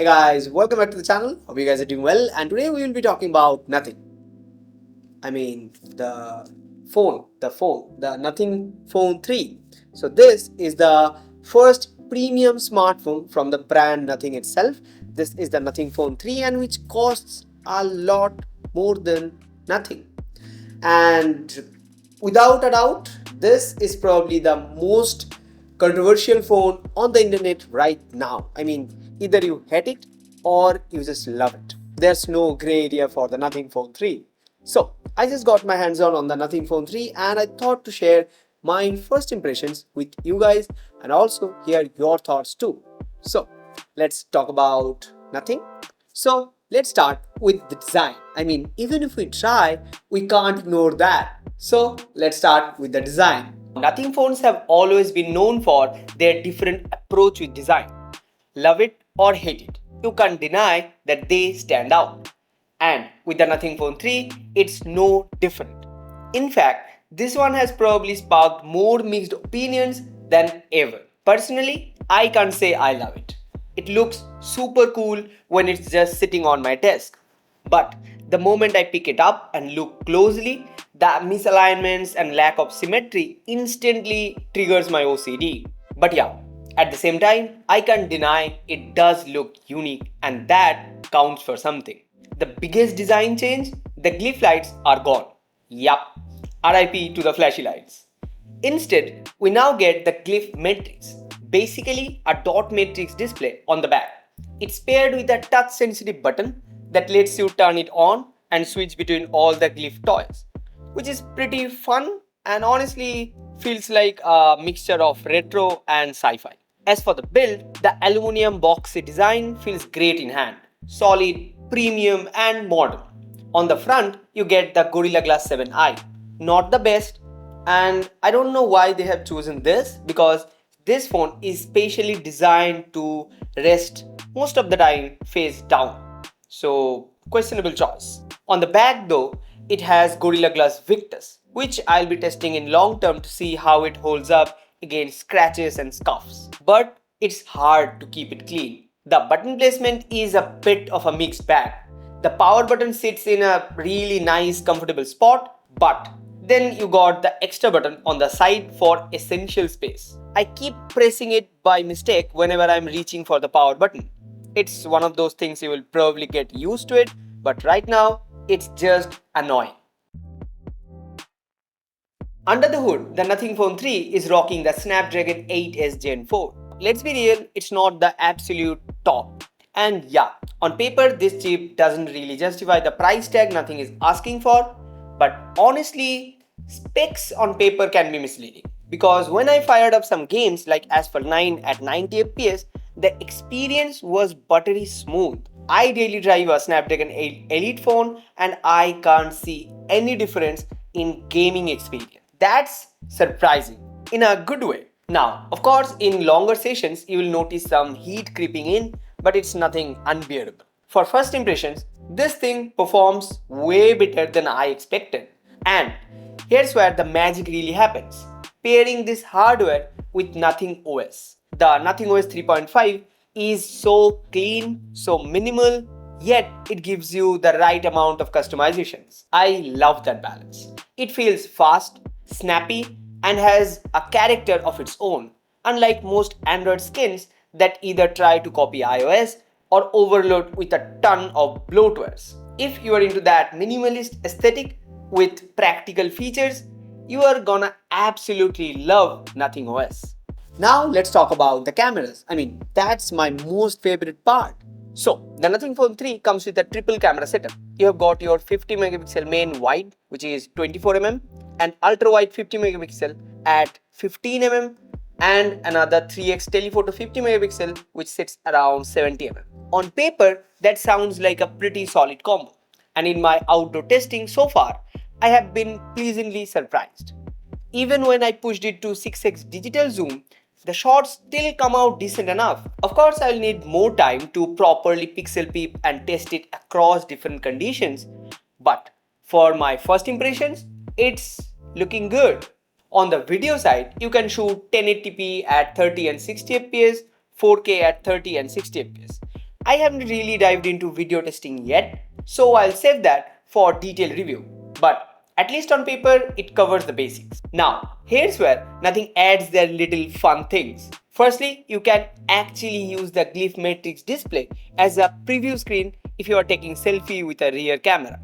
Hey guys, welcome back to the channel. Hope you guys are doing well. And today we will be talking about nothing. I mean, the the Nothing Phone 3. So this is the first premium smartphone from the brand Nothing itself. This is the Nothing Phone 3 and which costs a lot more than nothing. And without a doubt, this is probably the most controversial phone on the internet right now. I mean, either you hate it or you just love it. There's no gray area for the Nothing Phone 3. So, I just got my hands on the Nothing Phone 3 and I thought to share my first impressions with you guys and also hear your thoughts too. So, let's talk about Nothing. So, let's start with the design. I mean, even if we try, we can't ignore that. So, let's start with the design. Nothing phones have always been known for their different approach with design. Love it or hate it, you can't deny that they stand out. And with the Nothing Phone 3, it's no different. In fact, this one has probably sparked more mixed opinions than ever. Personally, I can't say I love it. It looks super cool when it's just sitting on my desk. But the moment I pick it up and look closely, the misalignments and lack of symmetry instantly triggers my OCD. But yeah, at the same time, I can't deny it does look unique and that counts for something. The biggest design change, the glyph lights are gone. Yup, RIP to the flashy lights. Instead, we now get the glyph matrix, basically a dot matrix display on the back. It's paired with a touch sensitive button that lets you turn it on and switch between all the glyph toys, which is pretty fun and honestly feels like a mixture of retro and sci-fi. As for the build, the aluminum boxy design feels great in hand, solid, premium and modern. On the front, you get the Gorilla Glass 7i. Not the best, and I don't know why they have chosen this because this phone is specially designed to rest most of the time face down. So, questionable choice. On the back though, it has Gorilla Glass Victus, which I'll be testing in long term to see how it holds up against scratches and scuffs. But it's hard to keep it clean. The button placement is a bit of a mixed bag. The power button sits in a really nice comfortable spot, but then you got the extra button on the side for essential space. I keep pressing it by mistake whenever I'm reaching for the power button. It's one of those things you will probably get used to it, but right now it's just annoying. Under the hood, the Nothing Phone 3 is rocking the Snapdragon 8s Gen 4. Let's be real, it's not the absolute top. And yeah, on paper this chip doesn't really justify the price tag Nothing is asking for, but honestly, specs on paper can be misleading. Because when I fired up some games like Asphalt 9 at 90 FPS, the experience was buttery smooth. I daily drive a Snapdragon 8 Elite phone and I can't see any difference in gaming experience. That's surprising in a good way. Now, of course, in longer sessions, you will notice some heat creeping in, but it's nothing unbearable. For first impressions, this thing performs way better than I expected. And here's where the magic really happens. Pairing this hardware with Nothing OS. The Nothing OS 3.5 is so clean, so minimal, yet it gives you the right amount of customizations. I love that balance. It feels fast, snappy, and has a character of its own, unlike most Android skins that either try to copy iOS or overload with a ton of bloatwares. If you are into that minimalist aesthetic with practical features, you are gonna absolutely love Nothing OS. Now let's talk about the cameras. I mean, that's my most favorite part. So, the Nothing Phone 3 comes with a triple camera setup. You have got your 50 megapixel main wide, which is 24mm, and ultra wide 50 megapixel at 15mm, and another 3x telephoto 50 megapixel, which sits around 70mm. On paper, that sounds like a pretty solid combo. And in my outdoor testing so far, I have been pleasantly surprised. Even when I pushed it to 6x digital zoom, the shots still come out decent enough. Of course, I'll need more time to properly pixel peep and test it across different conditions, but for my first impressions, it's looking good. On the video side, you can shoot 1080p at 30 and 60 fps, 4K at 30 and 60 fps. I haven't really dived into video testing yet, so I'll save that for detailed review. But at least on paper, it covers the basics. Now, here's where Nothing adds their little fun things. Firstly, you can actually use the Glyph matrix display as a preview screen if you are taking selfie with a rear camera.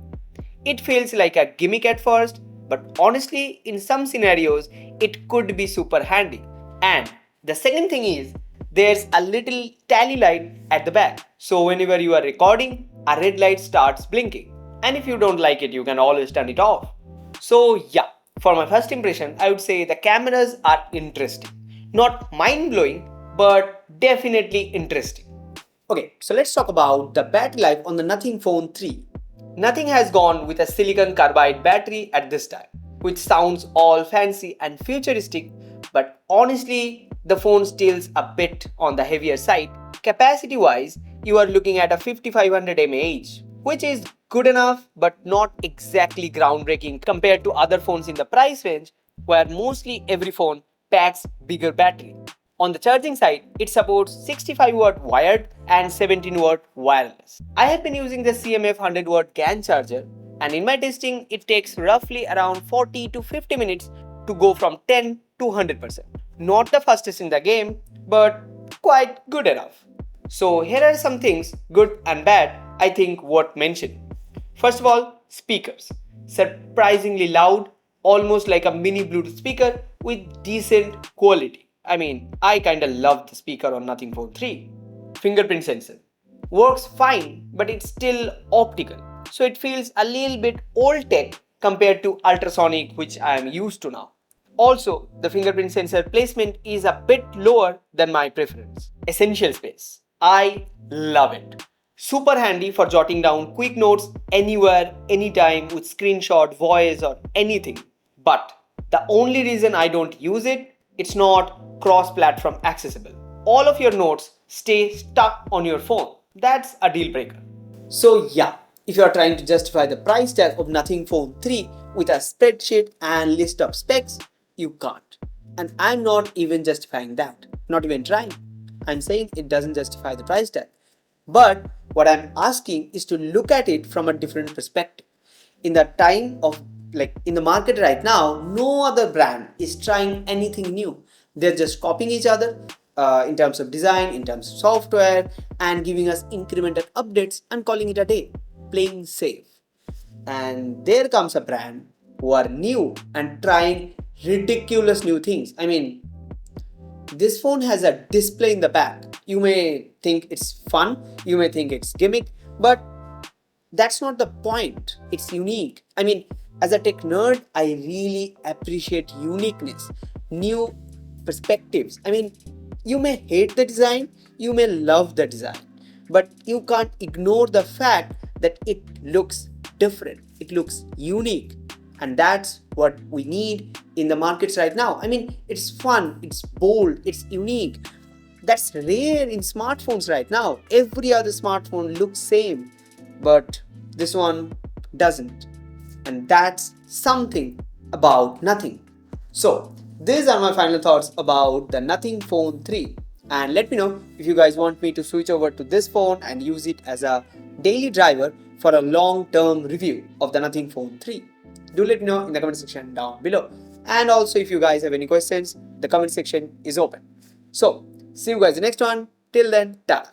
It feels like a gimmick at first, but honestly, in some scenarios, it could be super handy. And the second thing is, there's a little tally light at the back. So whenever you are recording, a red light starts blinking. And if you don't like it, you can always turn it off. So yeah, for my first impression, I would say the cameras are interesting. Not mind-blowing, but definitely interesting. Okay, so let's talk about the battery life on the Nothing Phone 3. Nothing has gone with a silicon carbide battery at this time, which sounds all fancy and futuristic, but honestly, the phone stills a bit on the heavier side. Capacity-wise, you are looking at a 5500 mAh, which is good enough but not exactly groundbreaking compared to other phones in the price range, where mostly every phone packs bigger battery. On the charging side, it supports 65 watt wired and 17 watt wireless. I have been using the CMF 100 watt GAN charger, and in my testing, it takes roughly around 40 to 50 minutes to go from 10 to 100%. Not the fastest in the game, but quite good enough. So here are some things, good and bad, I think worth mentioning. First of all, speakers. Surprisingly loud, almost like a mini Bluetooth speaker with decent quality. I mean, I kinda love the speaker on Nothing Phone 3. Fingerprint sensor. Works fine, but it's still optical. So it feels a little bit old tech compared to ultrasonic, which I am used to now. Also, the fingerprint sensor placement is a bit lower than my preference. Essential space. I love it. Super handy for jotting down quick notes anywhere, anytime with screenshot, voice or anything. But the only reason I don't use it, it's not cross-platform accessible. All of your notes stay stuck on your phone. That's a deal breaker. So yeah, if you are trying to justify the price tag of Nothing Phone 3 with a spreadsheet and list of specs, you can't. And I'm not even justifying that. Not even trying. I'm saying it doesn't justify the price tag. But what I'm asking is to look at it from a different perspective. In the time of in the market right now, no other brand is trying anything new. They're just copying each other in terms of design, in terms of software, and giving us incremental updates and calling it a day, playing safe. And there comes a brand who are new and trying ridiculous new things. I mean, this phone has a display in the back. You may think it's fun, you may think it's gimmick, but that's not the point. It's unique. I mean, as a tech nerd, I really appreciate uniqueness, new perspectives. I mean, you may hate the design, you may love the design, but you can't ignore the fact that it looks different, it looks unique. And that's what we need in the markets right now. I mean, it's fun, it's bold, it's unique. That's rare in smartphones right now. Every other smartphone looks same, but this one doesn't. And that's something about Nothing. So these are my final thoughts about the Nothing Phone 3. And let me know if you guys want me to switch over to this phone and use it as a daily driver for a long-term review of the Nothing Phone 3. Do let me know in the comment section down below. And also if you guys have any questions, the comment section is open. So see you guys in the next one. Till then, ta.